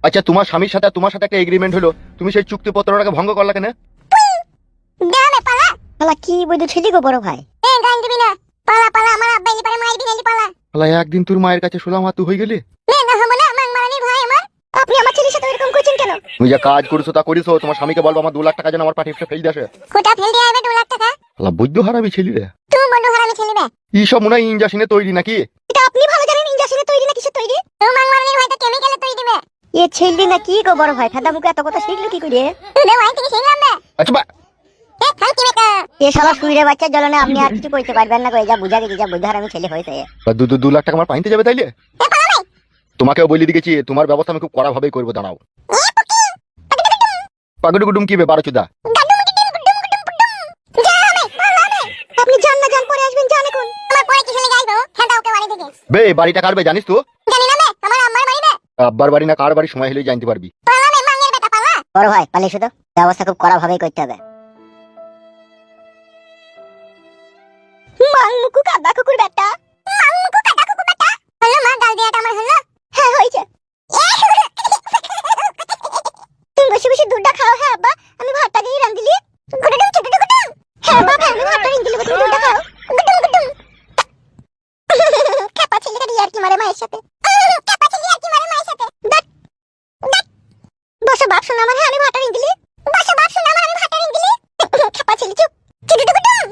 আচ্ছা তোমার স্বামীর সাথে তোমার সাথে একটা এগ্রিমেন্ট হলো, তুমি সেই চুক্তিপত্রটাকে ভঙ্গ করলা কেন? কি বলতে ছেলে গো বড় ভাই? একদিন তোর মায়ের কাছে শোলাম আর তুই হয়ে গেলি। আপনি আমার ছেলের সাথে এরকম করছেন কেন? তুমি যা কাজ করেছো তা করেছো, তোমার স্বামীকে বলবো আমার 2 লাখ টাকা যেন আমার পাঠিয়ে ফেল দেশে। কোটা ফেল দিয়ে আইবে 2 লাখ টাকা? বৈদ্য হারাবি ছেলে রে। তুমি বন্ধু হারামি ছেলে বে। এইসব মনে হয় ইঞ্জেকশনে তৈরি নাকি? এটা আপনি ভালো জানেন ইঞ্জেকশনে তৈরি না কিসে তৈরি? তোমার মারনির হয়তো কেমিক্যালে তৈরি দিবে। এ ছেলে না কি গো বড় ভাই? ফাদা মুখে এত কথা শিখলো কি করে? তুই ভাই থেকে শিখলাম বে। আচ্ছা বা এ শালা শুইরে বাচ্চা জ্বলনে আপনি আর কিছু কইতে পারবেন না গো। যা বুঝা গেছে যা বুঝার আমি ছেলে হইছে। 2 লাখ টাকা আমার পাইতে যাবে তাইলে? তোমাকেও বলি দিয়েছি তোমার ব্যবস্থা আমি খুব কড়া ভাবেই করবো, দাঁড়াও। পাগড়ি গুডুম কি বে 12 চুদা? আপনি জান না জান পরে আসবেন জান এখন। আমার পরে কি চলে যাইবো? হেঁটা ওকে বাড়ি থেকে। বে বাড়িটা কারবে জানিস তো? জানি না বে, আমার আম্মার বাড়ি বে। আব্বার বাড়ি না কার বাড়ি সময় হলেই জানতে পারবি। পালা বে মাঙ্গের বেটা পালা। বড় ভাই পালি শুধু ব্যবস্থা খুব কড়া ভাবেই করতে হবে। মাংমুকু কাদা কুকুর বেটা, মাংমুকু কাদা কুকুর বেটা। হলো মা গাল দেয়াটা আমার হলো? হ্যাঁ হইছে। তুমি বসে বসে দুধটা খাও। হ্যাঁ আব্বা আমি ভাতটা দিয়ে রাঁধিলি। গুডুম গুডুম। হ্যাঁ বাবা আমি ভাতটা রাঁধিলি তুমি দুধটা খাও। গুডুম গুডুম। কাপা ছেলেটা ইয়ার কি মারে মায়ের সাথে। কাপা ছেলে ইয়ার কি মারে মায়ের সাথে। দাঁত দাঁত। বসো বাপ শোনা আমার। হ্যাঁ আমি ভাতটা রাঁধিলি। বসো বাপ শোনা আমার আমি ভাতটা রাঁধিলি। কাপা ছেলে চুপ। গুডুম গুডুম।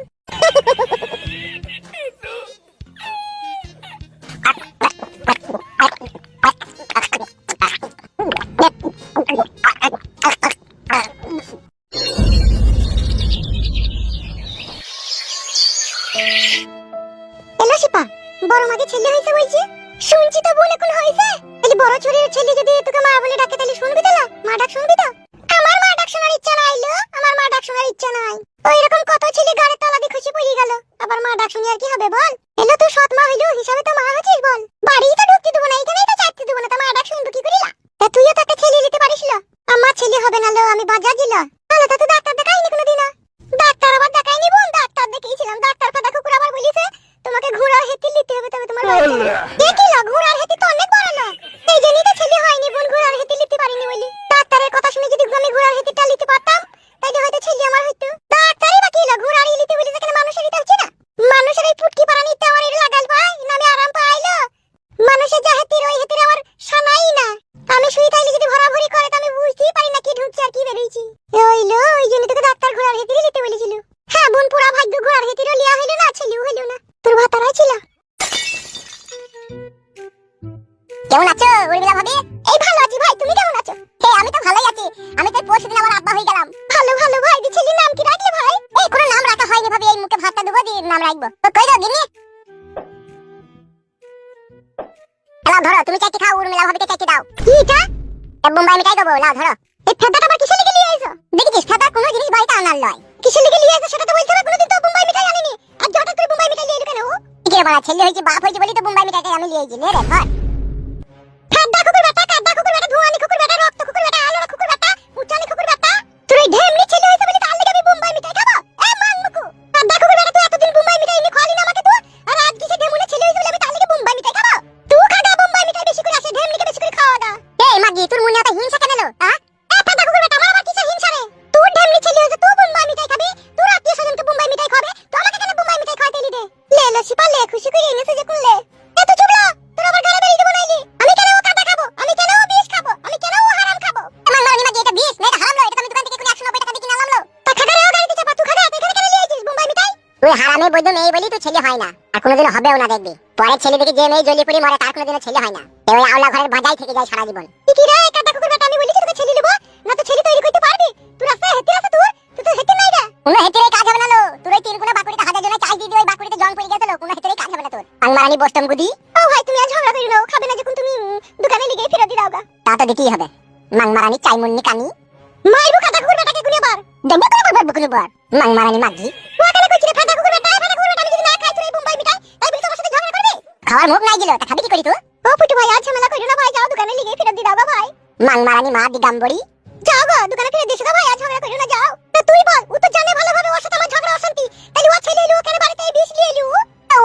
এলো শিপা বড় মাকে ছেলে হইছে বলছি। শুনছি তো বলে কোন হইছে। তাহলে বড় ছোড়ের ছেলে যদি তোকে মা বলে ডাকে তাহলে শুনবি তো? মা ডাক শুনবি তো? আমার মা ডাক শোনার ইচ্ছা নাই লো। আমার মা ডাক শোনার ইচ্ছা নাই। ওই রকম কত ছেলে গাড়ে তলা দিয়ে খুশি পড়ে গেল। আবার মা ডাক শুনি আর কি হবে বল? এলো তুই সৎ মা হইলো হিসাবে তো মা হচ্ছিস বল। বাড়ি তো ঢুকতে দেবো না, এখানেই তো চাইতে দেবো না, তা মা ডাক শুনবো কি করিলা? তা তুইও তো একটা ছেলে নিতে পারিস লো। আমার ছেলে হবে না লো, আমি বাজার দিল। তাহলে তো তুই ডাক্তার দেখাইনি কোনোদিন? ডাক্তার আবার দেখাইনি বোন, ডাক্তার দেখিয়েছিলাম। ডাক্তার ফাদা কুকুর আবার বলিছে তোমাকে ঘোড়ার হেতি নিতে হবে, তবে তোমার হয়েছে। কি লো ঘোড়ার হেতি তো অনেক বড় না, এই জন্যই তো ছেলে হয়নি বোন, ঘোড়ার হেতি নিতে পারিনি বলি। ডাক্তারের কথা শুনে যদি আমি ঘোড়ার হেতিটা নিতে পারতাম তাইলে হয়তো ছেলে আমার হইতো। ডাক্তারই বা কি লো ঘোড়ার নিতে বলি, যেখানে মানুষের নিতে হচ্ছে না। মানুষের এই পুটকি পাড়া নিতে আমার এটা লাগাল ভাই না, আমি আরাম পাইলো। মানুষের যা হেতির ওই হেতির আমার শানাই না। আমি শুই থাইলে যদি ভরাভরি করে তো আমি বুঝতেই পারি না কি ঢুকছে আর কি বেরিয়েছি। হইলো ওই জন্য তোকে ডাক্তার ঘোড়ার হেতিরই নিতে বলেছিল। হ্যাঁ বোন পুরা ভাগ্য ঘোড়ার হেতিরও লিয়া হইলো না, ছেলেও হইলো না। তোর ভাতারাই ছিল। কেমন আছো উর্মিলা ভাবি? এই ভালো আছি ভাই, তুমি কেমন আছো? হ্যাঁ আমি তো ভালোই আছি। আমি তো পরশুদিন আমার আব্বা হয়ে গেলাম। ভালো ভালো ভাই, দি ছেলের নাম কি রাখলে ভাই? এই কোনো নাম রাখা হয়নি ভাবি, এই মুখে ভাতটা দেবো দিয়ে নাম রাখবো। তো কই দাও গিনি। লাও ধরো, তুমি চাইতে খাও, উর্মিলা ভাবিকে চাইতে দাও। কি এটা? বোম্বাই মিঠাই দেবো, লাও ধরো। এই ফেদাটা আবার কিসের লিগে নিয়ে আইছো? দেখেছিস ফেদা কোনো জিনিস বাড়িতে আনার লয়। কিসের লিগে নিয়ে আইছো সেটা তো বলতে হবে। কোনোদিন তো বোম্বাই মিঠাই আনিনি, আর হঠাৎ করে বোম্বাই মিঠাই নিয়ে এলো কেন? কি রে বাড়া, ছেলে হইছে বাপ হইছে বলি তো বোম্বাই মিঠাইটা আমি নিয়ে আইছি। নে রে ধর। ফেদা কুকুর বেটা, কাদা কুকুর বেটা, ধোয়ানি কুকুর বেটা, রক্ত কুকুর বেটা, আলোরা কুকুর বেটা, উচানি কুকুর বেটা। তুই এই ঢেমনি ছেলে হইছে বলি তার লাগি আমি বোম্বাই মিঠাই খাবো? এ মাংমুকু কাদা কুকুর বেটা, তুই এতদিন বোম্বাই মিঠাই এনে খাওয়ালি না আমাকে তুই, আর আজ কিসে ঢেমুনে ছেলে হইছে বলি আমি তার লাগি বোম্বাই মিঠাই খাবো? তুই খাদা বোম্বাই মিঠাই বেশি করে আসে, ঢেমনিকে বেশি করে খাওয়া দা। এই মাগি তোর মনে এত হিংসা কেন এলো? হ্যাঁ এ ফেদা কুকুর বেটা, আমার আবার কিসের হিংসা রে? তুই ঢেমনি ছেলে হইছে, তুই বোম্বাই মিঠাই খাবি, তোর আত্মীয় স্বজনকে বোম্বাই মিঠাই খাবে, তো আমাকে কেন বোম্বাই মিঠাই খাওয়াতে এলি রে? লে লে শিপালে খুশি করে এনেছে যে কোনলে। এ তুই চুপ লা, তোর আবার গালে বেরিয়ে দেব নাইলি। আমি কেন ও কাদা খাবো? আমি কেন ও বিষ খাবো? আমি কেন ও হারাম খাবো? আমার মানি মাগি এটা বিষ না, এটা হারাম লয়। এটা আমি দোকান থেকে কোন 190 টাকা দিয়ে কিনে আনলাম লো। তা খাগারে ও গাড়িতে চাপা, তুই খাগা এখানে কেন নিয়ে আইছিস বোম্বাই মিঠাই? তুই হারামে বৈদ্য মেয়ে বলি তুই ছেলে হয় না, আর কোনোদিন হবেও না দেখবি। পরে ছেলে দেখে যে মেয়ে জ্বলিয়ে পুড়ি মরে তার কোনোদিনও ছেলে হয় না। এ ওই আওলা ঘরের বাজাই থেকে যায় সারা জীবন। কি রে কাদা কুকুর বেটা, আমি বলি তোকে ছেলে নেব না, তো ছেলে তৈরি করতে পারবি? তুই রাস্তায় হেঁটে আছে, তুই তো হেঁটে নাই রে। কোনো হেঁটে কাজ হবে না লো। তুই ওই 3 কোনা বাকুড়িতে হাজার জনের চাই দিয়ে ওই বাকুড়িতে জন পড়ে গেছিল, কোনো হেঁটে কাজ হবে না তোর। আংমারানি বস্তম গুদি। ও ভাই তুমি আর ঝগড়া করিও না, ও খাবে না যখন তুমি দোকানে লিগে ফেরত দি দাওগা। তা তো দিতেই হবে। মাংমারানি চাইমুন্নি কানি মাইরু কাদা কুকুর বেটাকে কোনি বার দেখবে করে বলবো কোনি বার। মাংমারানি মাগি ওখানে কইছি রে ফাদা কুকুর বেটা, ফাদা কুকুর বেটা, আমি যদি না খাই তুই বোম্বাই মিঠাই তাই বলি তোমার সাথে ঝগড়া করবি? খাওয়ার মুখ নাই দিল তা খাবি কি করি তুই? ও পুটু ভাই আর ঝামেলা করিও না ভাই, যাও দোকানে লিগে ফেরত দি দাওগা ভাই। মাংমারানি মা দিগাম্বরি যাও গো দোকানে ফিরে দিছো ভাই, আর ঝগড়া করো না, যাও। তা তুই বল, ও তো জানে ভালোভাবে ওর সাথে আমার ঝগড়া অশান্তি, তাহলে ও ছেলে এলো কেন বাড়িতে বিষ নিয়ে এলো?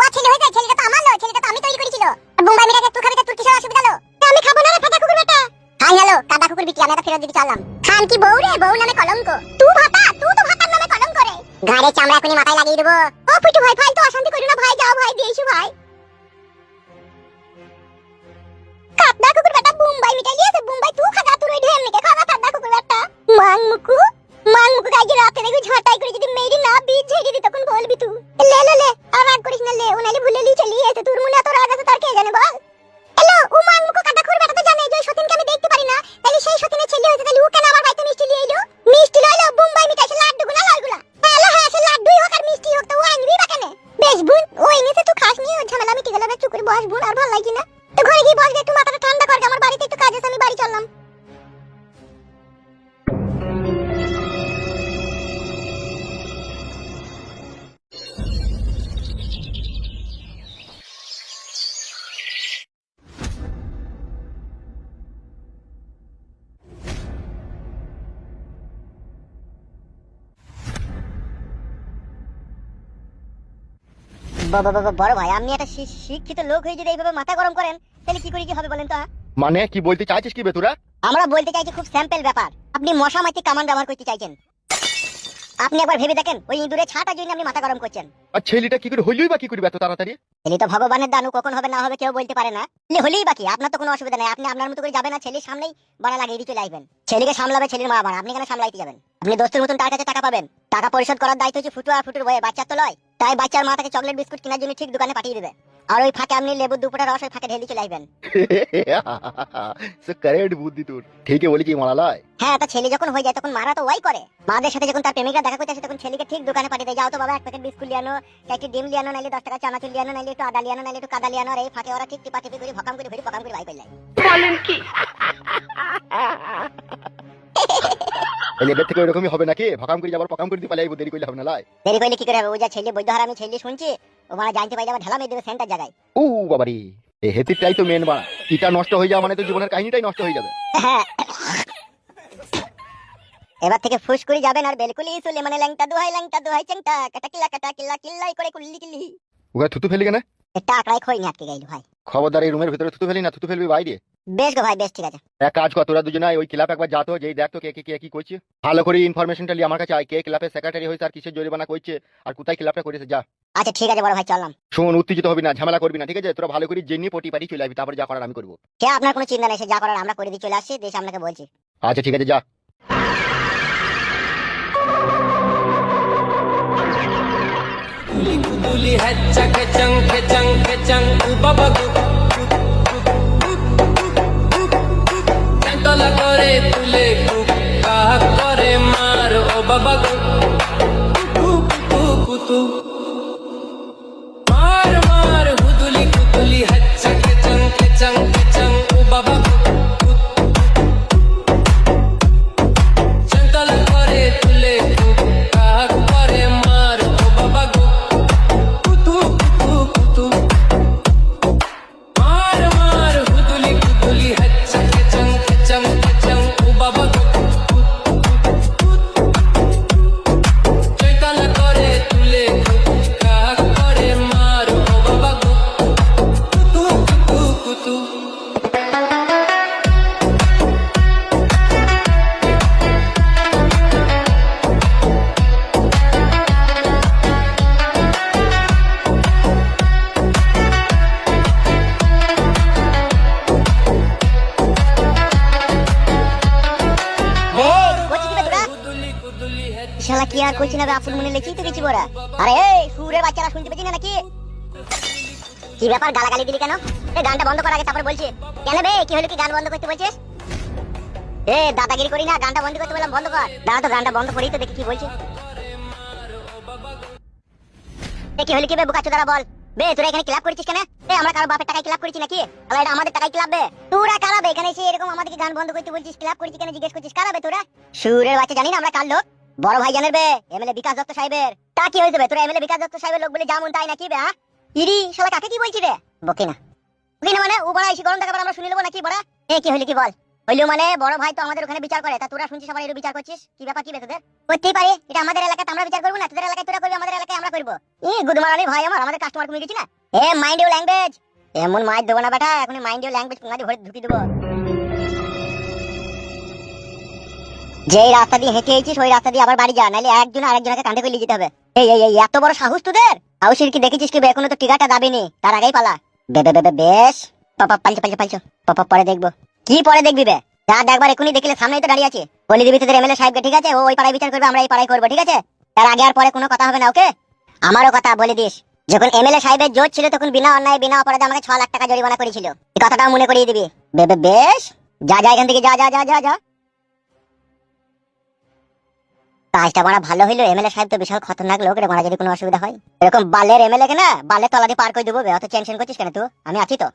ও ছেলে হয়েছে, ছেলেটা তো আমার নয়, ছেলেটা তো আমি তৈরি করেছিল। বোম্বাই মিঠাই তুই খাবি, তোর কিসের অসুবিধা হলো? আমি খাবো না রে ফাটা কুকুর বেটা। হাই হ্যালো কাদা কুকুর বিটি, আমি এটা ফেরত দিতে চাইলাম। খান কি বউ রে, বউ নামে কলঙ্ক। তুই ভাতা, তুই তো ভাতার নামে কলঙ্ক রে। গাড়ে চামড়া এখনই মাথায় লাগিয়ে দেবো। ও ফুটু ভাই, ফালতু অশান্তি করো না ভাই, যাও ভাই দিয়েছো ভাই। কাদা কুকুর বেটা বোম্বাই মিঠাই লিয়েছে, বোম্বাই তুই খাদা, তুই ওই ঢেম নিকে খাদা কাদা কুকুর বেটা। মাংমুকু গাইজে রাতে দেখি ঝাঁটাই করে যদি মেরি না বীজ ঝেড়ে দি তখন বলবি তুই। লে লে লে, আর রাগ করিস না, লে ও নালে ভুলে লি চলি এসে, তোর মনে এত রাগ আছে তার কে জানে বল। হ্যালো ও মাংমুকু কাদা কুকুর বেটা তো জানে যে সতীনকে আমি দেখতে পারি না, তাহলে সেই সতীনের ছেলে হয়েছে, তাহলে ও কেন আমার বাড়িতে মিষ্টি নিয়ে এলো? মিষ্টি লইলো বোম্বাই মিঠাই সে লাড্ডু গুলা লালগুলা। হ্যালো হ্যাঁ, সে লাড্ডুই হোক আর মিষ্টি হোক, তো ও আনবি বা কেন? বেশ বোন, ও এনেছে তুই খাস নিয়ে, ওর ঝামেলা মিটে গেল, চুপ করে বস বোন, আর ভালো লাগছে না। তো ঘরে গিয়ে বসবে, একটু মাথাটা ঠান্ডা কর, আমার বাড়িতে একটু কাজ আছে, আমি বাড়ি চললাম। বড় ভাই, আপনি একটা শিক্ষিত লোক হয়ে যদি এইভাবে মাথা গরম করেন, তাহলে কি করে কি হবে বলেন তো? মানে কি বলতে চাইছিস কি বে তোরা? আমরা বলতে চাইছি খুব স্যাম্পল ব্যাপার, আপনি মশা মারতে কামান ব্যবহার করতে চাইছেন। আপনি একবার ভেবে দেখেন, ওই ইঁদুরের ছাটার জন্য আপনি মাথা গরম করছেন। আর ছেলেটা কি করে হইলই বা কি করবে এত তাড়াতাড়ি? ছেলে তো ভগবানের দানু, কখন হবে না হবে কেউ বলতে পারে না। হলেই বাকি, আপনার তো কোনো অসুবিধা নাই, আপনি আপনার মতো করে যাবেন, না ছেলের সামনেই বাড়া লাগিয়ে দিয়ে চলে আসবেন। ছেলেকে সামলাবে ছেলের মা বাবা, আপনি কেন সামলাইতে যাবেন? আপনি দোস্তের মতন তার কাছে টাকা পাবেন, টাকা পরিশোধ করার দায়িত্ব হচ্ছে ফুটু আর ফুটুর বয়ে, বাচ্চার তো লয়। তাই বাচ্চার মা তাকে চকলেট বিস্কুট কেনার জন্য ঠিক দোকানে পাঠিয়ে দেবে, আর ওই ফাঁকে আপনি লেবুর দুপুরের রস ওই ফাঁকে ঢেলে চলে আসবেন। সে কারেক্ট বুদ্ধি তোর, ঠিকই বলি কি মারালায়। হ্যাঁ, তা ছেলে যখন হয়ে যায় তখন মারা তো ওয়াই করে। মাদের সাথে যখন তার প্রেমিকরা দেখা করতে আসে, তখন ছেলেকে ঠিক দোকানে পাঠিয়ে দেয়, যাও তো বাবা এক প্যাকেট বিস্কুট লিয়ানো, একটু ডিম লিয়ানো, নাইলে 10 টাকা চানাচুর লিয়ানো, নাইলে একটু আদা লিয়ানো, নাইলে একটু কাদা লিয়ানো, আর এই ফাঁকে ওরা ঠিক টিপাটিপি করে ভকাম করে ভকাম করে ভাই করলাই। বলেন কি? এলেবের থেকে ওইরকমই হবে নাকি? ভকাম করে যাবার পকাম করে দিতে পারলে দেরি করলে হবে না লাই। দেরি করলে কি করে হবে? ও যা ছেলে বৈধ হার, আমি ছেলে শুনছি, ও মানে জানতে পাই যাবে ঢালা মেয়ে দেবে সেন্টার জায়গায়। ও বাবারি, এই হেতিরটাই তো মেন বা, ইটা নষ্ট হয়ে যাওয়া মানে তো জীবনের কাহিনীটাই নষ্ট হয়ে যাবে। হ্যাঁ, এবার থেকে ফুস করে যাবেন, আর বেলকুলি চলে মানে ল্যাংটা দুহাই চেংটা কাটা কিল্লা কিল্লাই করে কুল্লি কিল্লি। ওকে থুতু ফেলি কেন? এটা আকড়াই খই নি আটকে গাইল ভাই। খবরদার এই রুমের ভিতরে থুতু ফেলি না, থুতু ফেলবি বাইরে। বেশ গো ভাই, বেশ ঠিক আছে। এক কাজ কর, তোরা দুজনে ওই ক্লাব একবার যাতো, যেই দেখ তো কে কি করছে, ভালো করে ইনফরমেশনটা নিয়ে আমার কাছে আয়, কে ক্লাবের সেক্রেটারি হয়েছে আর কিসের জরিমানা করছে আর কোথায় ক্লাবটা করেছে, যা। আচ্ছা ঠিক আছে বড় ভাই, চললাম। শোন, উত্তেজিত হবি না, ঝামেলা করবি না, ঠিক আছে? তোরা ভালো করে জেনে পটি পাটি চলে আসবি, তারপরে যা করার আমি করবো। সে আপনার কোনো চিন্তা নেই, সে যা করার আমরা করে দিয়ে চলে আসছি, দেশে আপনাকে বলছি। আচ্ছা ঠিক আছে, যা। Duli hacca kecang ubabaguk Cantala করে তুলে কুক কাহ করে মার ও বাবাগuk কুতু মার হুদুলি হacca kecang ubabaguk Cantala করে তুলে কুক কাহ করে মার ও বাবাগuk মার হুদুলি হচ্ছা কেচং ও বাবা চৈতালা করে তুলে কাক করে মার ও বাবা কুতু শালা কি আর কইছি না, আপন মনে লেখি তো গেছি বড়া। আরে এই সুরের বাচ্চারা শুনতে পেছি না নাকি? কি ব্যাপার, গালাগালি দিলি কেন? এই গানটা বন্ধ কর আগে, তারপর বলছি। কেন বে, কি হলো, কি গান বন্ধ করতে বলছিস? এ দাদাগিরি করি না, গানটা বন্ধ করতে বললাম, বন্ধ কর। দাঁড়া তো, গানটা বন্ধ করেই তো দেখি কি বলছিস। এ কি হলো, কি বে বুকাচু, দাঁড়া বল। বে তোরা এখানে ক্লাব করেছিস কেন? এ আমরা কারো বাপের টাকায় ক্লাব করেছি নাকি? আলা এটা আমাদের টাকায় ক্লাব বে। তোরা কারাবে এখানে এসে এরকম আমাদেরকে গান বন্ধ করতে বলছিস, ক্লাব করেছিস কেন জিজ্ঞেস করছিস, কারাবে তোরা? সুরের বাচ্চা, জানি না আমরা কার লোক? বড় ভাই জানেন বে, এমএলএ বিকাশ দত্ত সাহেবের। তা কি হয়েছে বে, তোরা এমএলএ বিকাশ দত্ত সাহেবের লোক বলে যেমন তাই নাকি বে? হ্যাঁ ইরি শালা কাকে কি বলছি রে? বকি না মানে ও বড়া এসে গরম দেখাবার আমরা শুনে নেবো নাকি বড়া? এ কি হইলো কি বল? হইলো মানে বড় ভাই তো আমাদের ওখানে বিচার করে, তা তোরা শুনছিস আবার এর বিচার করছিস? কি ব্যাপার, কি বেতদের? করতেই পারি, এটা আমাদের এলাকাতে আমরা বিচার করব না, তোদের এলাকায় তোরা করবি, আমাদের এলাকায় আমরা করব। গুদমারানি ভাই আমার, আমাদের কাস্টমার কমে গেছি না। Mind your language. এমন মাইর দেবো না বেটা, এখন মাইন্ড ইউর ল্যাঙ্গুয়েজ পুঙ্গাদি ভরে ঢুকি দেবো। যেই রাস্তা দিয়ে হেঁটে এসেছিস ওই রাস্তা দিয়ে আবার বাড়ি যা, নাহলে একজন আরেকজনকে কাঁধে করে নিয়ে যেতে হবে। এই এত বড় সাহস তোদের? সাহসের কি দেখেছিস কি? এখনো তো টিকাটা দাবিনি, তার আগেই পালা। বেশ পালছো পরে দেখবো। কি পরে দেখবি বে? যা দেখবার এখনই দেখলে সামনেই তো দাঁড়িয়ে আছে। বলে দিবি তোদের এমএলএ সাহেবকে, ঠিক আছে? ও ওই পাড়ায় বিচার করবে, আমরা এই পাড়ায় করবো, ঠিক আছে? তার আগে আর পরে কোনো কথা হবে না, ওকে? আমারও কথা বলে দিস, যখন এমএলএ সাহেবের জোর ছিল তখন বিনা অন্যায় বিনা অপরাধে আমাকে 6 লাখ টাকা জরিমানা করেছিল। এই কথাটাও মনে করিয়ে দিবি। বেশ যা এখান থেকে, যা। কাজটা বড় ভালো হইলো, এমএলএ সাহেব তো বিশাল খতরনাক লোক রে, মারা যদি কোনো অসুবিধা হয় এরকম বালের এমএলএ কে না বালের তলা দিয়ে পার করে দেবো। অত টেনশন করছিস কেন তুই? আমি আছি তো।